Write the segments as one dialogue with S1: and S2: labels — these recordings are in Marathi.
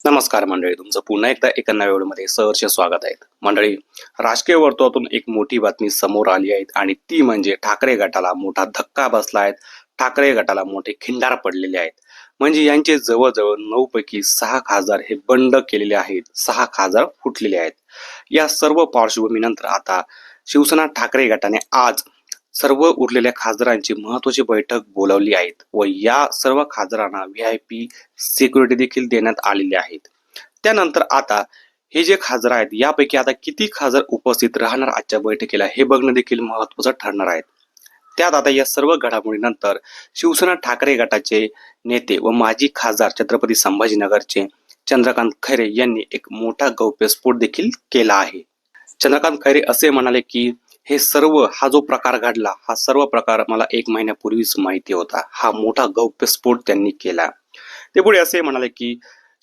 S1: नमस्कार मंडळी, तुमचं पुन्हा एकदा एका नव्या व्हिडिओमध्ये सहर्ष स्वागत आहे. मंडळी, राजकीय वर्तुळातून एक मोठी बातमी समोर आली आहे आणि ती म्हणजे ठाकरे गटाला मोठा धक्का बसला आहे. ठाकरे गटाला मोठे खिंडार पडलेले आहेत. म्हणजे यांचे जवळजवळ 9 पैकी 6 खासदार हे बंड केलेले आहेत. 6 खासदार फुटलेले आहेत. या सर्व पार्श्वभूमीनंतर आता शिवसेना ठाकरे गटाने आज सर्व उरलेल्या खासदारांची महत्त्वाची बैठक बोलावली आहेत व या सर्व खासदारांना VIP सिक्युरिटी देखील देण्यात आलेली आहेत. त्यानंतर आता हे जे खासदार आहेत यापैकी आता किती खासदार उपस्थित राहणार आजच्या बैठकीला हे बघणं देखील महत्त्वाचं ठरणार आहे. त्यात आता या सर्व घडामोडीनंतर शिवसेना ठाकरे गटाचे नेते व माजी खासदार छत्रपती संभाजीनगरचे चंद्रकांत खैरे यांनी एक मोठा गौप्यस्फोट देखील केला आहे. चंद्रकांत खैरे असे म्हणाले की हे सर्व हा जो प्रकार घडला हा सर्व प्रकार मला 1 महिन्यापूर्वीच माहिती होता. हा मोठा गौप्यस्फोट त्यांनी केला. ते पुढे असे म्हणाले की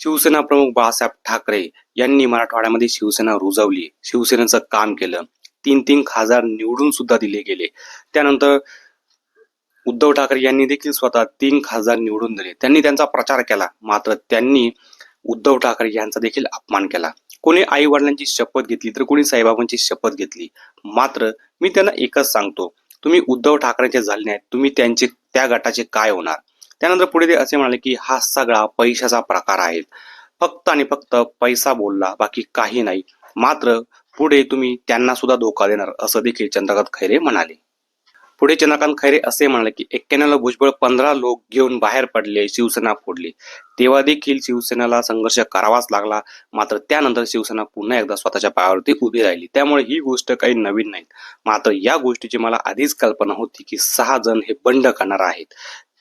S1: शिवसेना प्रमुख बाळासाहेब ठाकरे यांनी मराठवाड्यामध्ये शिवसेना रुजवली, शिवसेनेचं काम केलं. 3 खासदार निवडून सुद्धा दिले गेले. त्यानंतर उद्धव ठाकरे यांनी देखील स्वतः 3 खासदार निवडून दिले. त्यांनी त्यांचा प्रचार केला, मात्र त्यांनी उद्धव ठाकरे यांचा देखील अपमान केला. कोणी आई वडिलांची शपथ घेतली तर कोणी साईबाबांची शपथ घेतली. मात्र मी त्यांना एकच सांगतो, तुम्ही उद्धव ठाकरेंचे झाले नाहीत, तुम्ही त्यांचे त्या गटाचे काय होणार. त्यानंतर पुढे ते असे म्हणाले की हा सगळा पैशाचा प्रकार आहे. फक्त आणि फक्त पैसा बोलला, बाकी काही नाही. मात्र पुढे तुम्ही त्यांना सुद्धा धोका देणार असं देखील चंद्रकांत खैरे म्हणाले. पुढे चंद्रकांत खैरे असे म्हणाले की 91ला भुजबळ 15 लोक घेऊन बाहेर पडले, शिवसेना फोडली. तेव्हा देखील शिवसेनेला संघर्ष करावाच लागला. मात्र त्यानंतर शिवसेना पुन्हा एकदा स्वतःच्या पायावरती उभी राहिली. त्यामुळे ही गोष्ट काही नवीन नाही. मात्र या गोष्टीची मला आधीच कल्पना होती की 6 जण हे बंड करणार आहेत.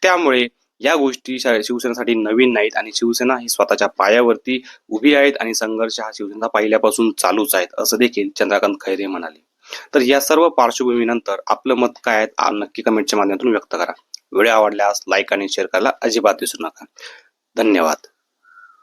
S1: त्यामुळे या गोष्टी शिवसेनेसाठी नवीन नाहीत आणि शिवसेना ही स्वतःच्या पायावरती उभी आहेत आणि संघर्ष हा शिवसेना पहिल्यापासून चालूच आहेत असं देखील चंद्रकांत खैरे म्हणाले. तर या सर्व पार्श्वभूमीनंतर आपलं मत काय आहे नक्की कमेंटच्या माध्यमातून व्यक्त करा. व्हिडिओ आवडल्यास लाईक आणि शेअर करायला अजिबात विसरू नका. धन्यवाद.